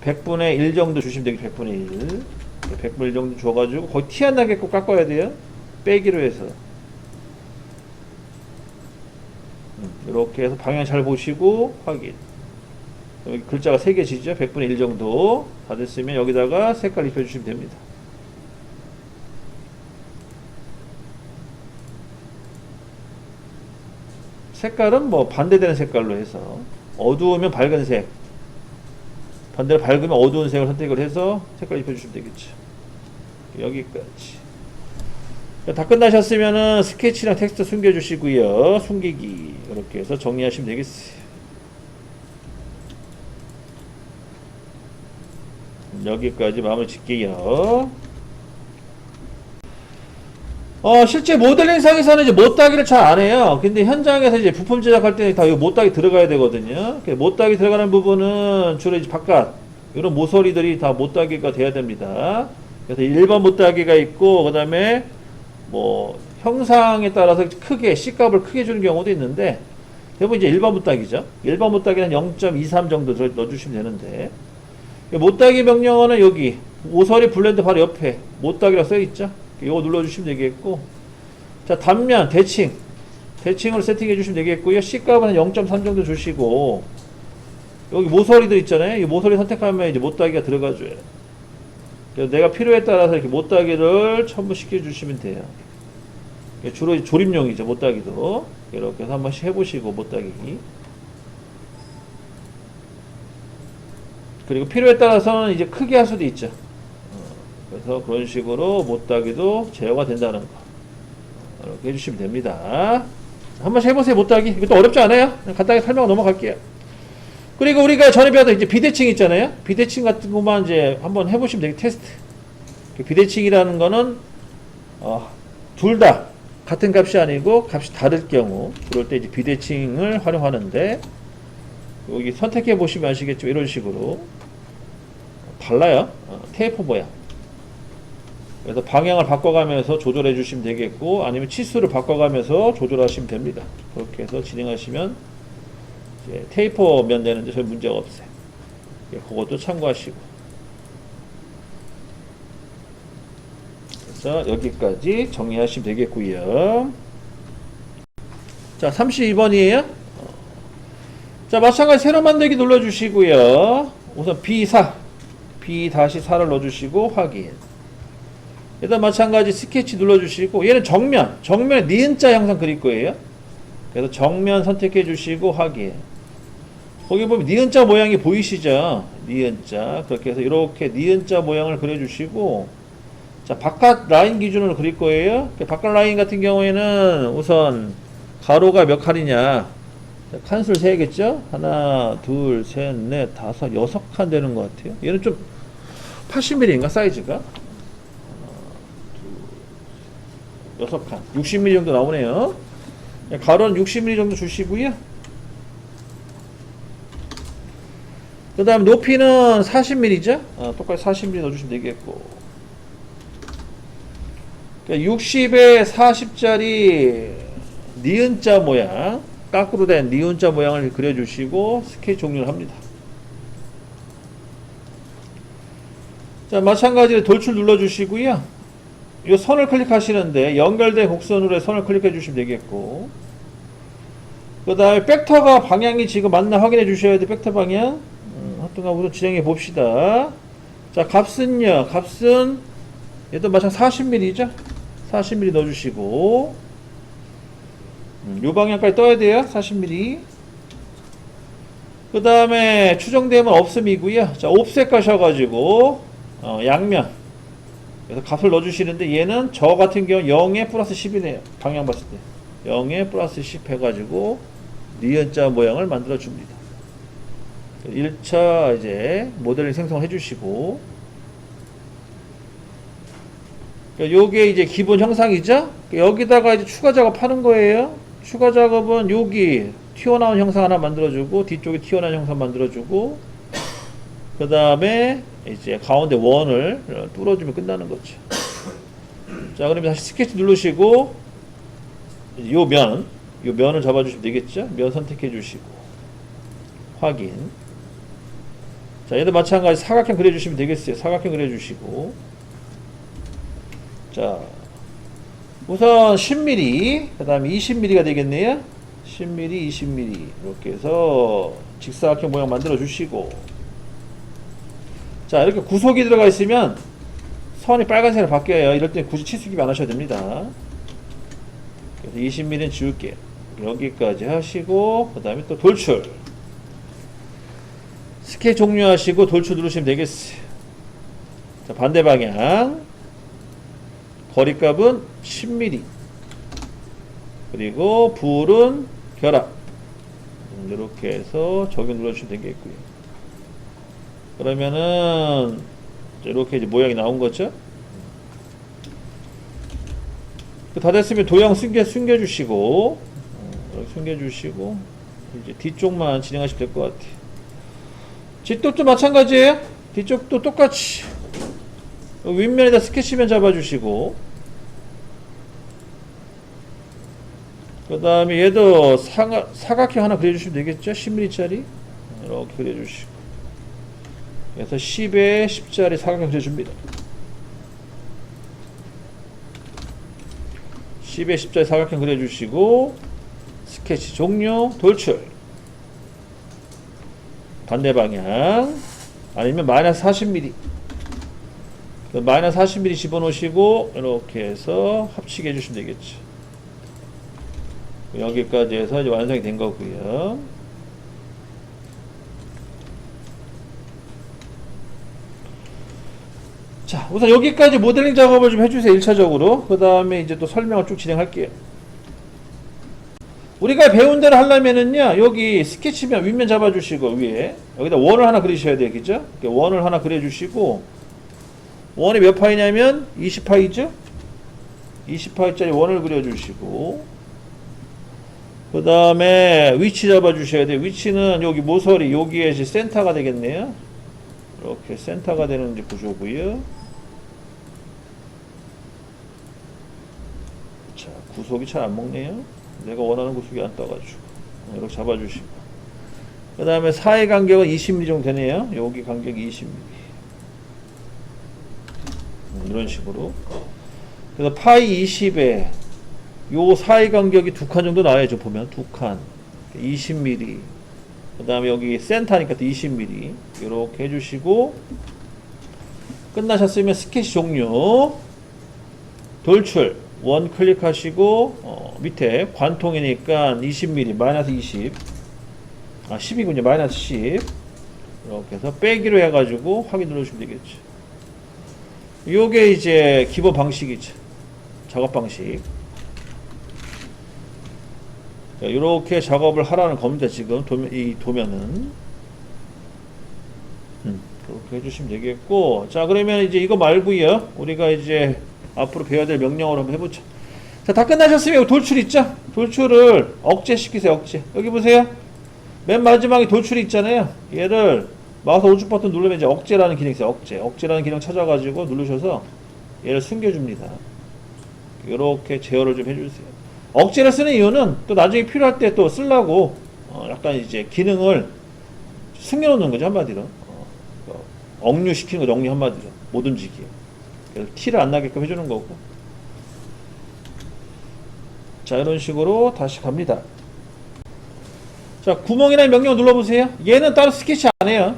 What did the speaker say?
100분의 1 정도 주시면 되겠죠. 100분의 1. 100분의 1 정도 줘가지고 거의 티 안 나게끔 깎아야 돼요. 빼기로 해서. 이렇게 해서 방향 잘 보시고 확인. 여기 글자가 3개 지죠. 100분의 1 정도 다 됐으면 여기다가 색깔 입혀주시면 됩니다. 색깔은 뭐 반대되는 색깔로 해서 어두우면 밝은 색, 반대로 밝으면 어두운 색을 선택을 해서 색깔 입혀주시면 되겠죠. 여기까지. 다 끝나셨으면은 스케치랑 텍스트 숨겨주시고요. 숨기기 이렇게 해서 정리하시면 되겠어요. 여기까지 마무리 짓게요. 실제 모델링상에서는 이제 못따기를 잘 안 해요. 근데 현장에서 이제 부품 제작할 때는 다 이 못따기 들어가야 되거든요. 못따기 들어가는 부분은 주로 이제 바깥, 이런 모서리들이 다 못따기가 돼야 됩니다. 그래서 일반 못따기가 있고, 그 다음에 뭐, 형상에 따라서 크게, C값을 크게 주는 경우도 있는데, 대부분 이제 일반 못따기죠. 일반 못따기는 0.23 정도 넣어주시면 되는데, 못따기 명령어는 여기, 모서리 블렌드 바로 옆에 못따기라고 써있죠. 이거 눌러주시면 되겠고, 자, 단면, 대칭으로 세팅해 주시면 되겠고요. C값은 0.3 정도 주시고, 여기 모서리들 있잖아요. 이 모서리 선택하면 이제 못따기가 들어가줘요. 그래서 내가 필요에 따라서 이렇게 못따기를 첨부시켜 주시면 돼요. 주로 조립용이죠, 못따기도. 이렇게 해서 한 번씩 해보시고, 못따기. 그리고 필요에 따라서는 이제 크게 할 수도 있죠. 그래서 그런 식으로 못따기도 제어가 된다는 거. 이렇게 해주시면 됩니다. 한 번씩 해보세요, 못따기. 이것도 어렵지 않아요. 그냥 간단하게 설명 넘어갈게요. 그리고 우리가 전에 배웠던 이제 비대칭 있잖아요. 비대칭 같은 것만 이제 한번 해보시면 되게 테스트. 비대칭이라는 거는, 둘 다 같은 값이 아니고 값이 다를 경우, 그럴 때 이제 비대칭을 활용하는데, 여기 선택해 보시면 아시겠지만 이런 식으로 달라요. 테이프 모양. 그래서 방향을 바꿔가면서 조절해 주시면 되겠고, 아니면 치수를 바꿔가면서 조절하시면 됩니다. 그렇게 해서 진행하시면 이제 테이퍼면 되는데 별 문제가 없어요. 그것도 참고하시고. 그래서 여기까지 정리하시면 되겠고요. 자, 32번이에요. 자, 마찬가지 새로 만들기 눌러주시고요. 우선 B4를 넣어주시고 확인. 일단 마찬가지 스케치 눌러주시고, 얘는 정면에 니은자 형상 그릴 거예요. 그래서 정면 선택해 주시고 확인. 거기 보면 니은자 모양이 보이시죠? 니은자. 그렇게 해서 이렇게 니은자 모양을 그려주시고, 자, 바깥 라인 기준으로 그릴 거예요. 바깥 라인 같은 경우에는 우선 가로가 몇 칸이냐, 칸수를 세야겠죠? 하나, 둘, 셋, 넷, 다섯, 6칸 되는 것 같아요. 얘는 좀 80mm인가 사이즈가? 6칸, 60mm 정도 나오네요. 가로는 60mm 정도 주시고요. 그 다음 높이는 40mm죠? 똑같이 40mm 넣어주시면 되겠고, 60에 40짜리 니은자 모양, 까꾸로 된 니은자 모양을 그려주시고 스케치 종료를 합니다. 자, 마찬가지로 돌출 눌러주시고요. 이 선을 클릭하시는데 연결된 곡선으로 선을 클릭해 주시면 되겠고, 그 다음에 벡터가 방향이 지금 맞나 확인해 주셔야 돼. 벡터 방향. 하여튼간 우선 진행해 봅시다. 자, 값은요, 얘도 마찬가지 40mm죠? 40mm 넣어주시고, 요 방향까지 떠야 돼요. 40mm. 그 다음에 추정되면 없음이고요. 자, 옵셋 가셔가지고, 양면. 그래서 값을 넣어주시는데, 얘는 저 같은 경우 0에 플러스 10이네요. 방향 봤을 때. 0에 플러스 10 해가지고, 니은자 모양을 만들어줍니다. 1차 이제 모델을 생성을 해주시고, 요게 이제 기본 형상이죠? 여기다가 이제 추가 작업하는 거예요. 추가 작업은 여기 튀어나온 형상 하나 만들어주고, 뒤쪽에 튀어나온 형상 만들어주고, 그 다음에 이제 가운데 원을 뚫어주면 끝나는 거죠. 자, 그러면 다시 스케치 누르시고, 요 면을 잡아주시면 되겠죠? 면 선택해 주시고, 확인. 자, 얘도 마찬가지 사각형 그려주시면 되겠어요. 사각형 그려주시고. 자, 우선 10mm, 그 다음에 20mm가 되겠네요. 10mm, 20mm. 이렇게 해서 직사각형 모양 만들어 주시고. 자, 이렇게 구속이 들어가 있으면 선이 빨간색으로 바뀌어요. 이럴 때 굳이 치수기비 안 하셔도 됩니다. 그래서 20mm는 지울게요. 여기까지 하시고, 그 다음에 또 돌출. 스케치 종료하시고 돌출 누르시면 되겠어요. 자, 반대 방향. 거리값은 10mm. 그리고 불은 결합. 이렇게 해서 적용 눌러주시면 되겠고요. 그러면은 이렇게 이제 모양이 나온 거죠. 다 됐으면 도형 숨겨주시고, 이렇게 숨겨주시고, 이제 뒤쪽만 진행하시면 될 것 같아요. 뒤쪽도 마찬가지예요. 뒤쪽도 똑같이 윗면에다 스케치면 잡아주시고, 그 다음에 얘도 사각형 하나 그려주시면 되겠죠. 10mm짜리 이렇게 그려주시고, 그래서 10에 10짜리 사각형 그려줍니다. 10에 10짜리 사각형 그려주시고, 스케치 종료, 돌출. 반대 방향. 아니면 마이너스 40mm. 마이너스 40mm 집어넣으시고, 이렇게 해서 합치게 해주시면 되겠죠. 여기까지 해서 이제 완성이 된 거고요. 자, 우선 여기까지 모델링 작업을 좀 해주세요. 1차적으로. 그 다음에 이제 또 설명을 쭉 진행할게요. 우리가 배운 대로 하려면은요, 여기 스케치면 윗면 잡아주시고, 위에. 여기다 원을 하나 그리셔야 돼요. 그죠? 원을 하나 그려주시고, 원이 몇 파이냐면 20파이죠? 20파이짜리 원을 그려주시고, 그 다음에 위치 잡아주셔야 돼요. 위치는 여기 모서리, 여기에 이제 센터가 되겠네요. 이렇게 센터가 되는 이제 구조고요. 자, 구속이 잘 안 먹네요. 내가 원하는 구속이 안 떠가지고. 이렇게 잡아주시고. 그 다음에 사이 간격은 20mm 정도 되네요. 여기 간격이 20mm. 이런 식으로. 그래서 파이 20에 요 사이 간격이 2칸 정도 나와야죠. 보면 2칸 20mm. 그 다음에 여기 센터니까 또 20mm. 이렇게 해주시고, 끝나셨으면 스케치 종료, 돌출, 원 클릭하시고, 밑에 관통이니까 20mm, 마이너스 20, 10이군요. 마이너스 10. 이렇게 해서 빼기로 해가지고 확인 누르시면 되겠죠. 요게 이제 기본 방식이죠. 작업 방식. 이렇게 작업을 하라는 겁니다. 지금 이 도면은 그렇게 해주시면 되겠고, 자, 그러면 이제 이거 말고요, 우리가 이제 앞으로 배워야 될 명령어를 한번 해보죠. 자, 다 끝나셨으면 돌출 있죠? 돌출을 억제시키세요. 억제. 여기 보세요. 맨 마지막에 돌출이 있잖아요. 얘를 마우스 오른쪽 버튼 누르면 이제 억제라는 기능이 있어요. 억제라는 기능 찾아가지고 누르셔서 얘를 숨겨줍니다. 이렇게 제어를 좀 해주세요. 억제를 쓰는 이유는 또 나중에 필요할 때 또 쓰려고 약간 이제 기능을 숨겨놓는 거죠. 한마디로 억류시키는 거죠. 억류 한마디로 못 움직이게. 그래서 티를 안 나게끔 해주는 거고. 자, 이런 식으로 다시 갑니다. 자, 구멍이라는 명령을 눌러보세요. 얘는 따로 스케치 안 해요.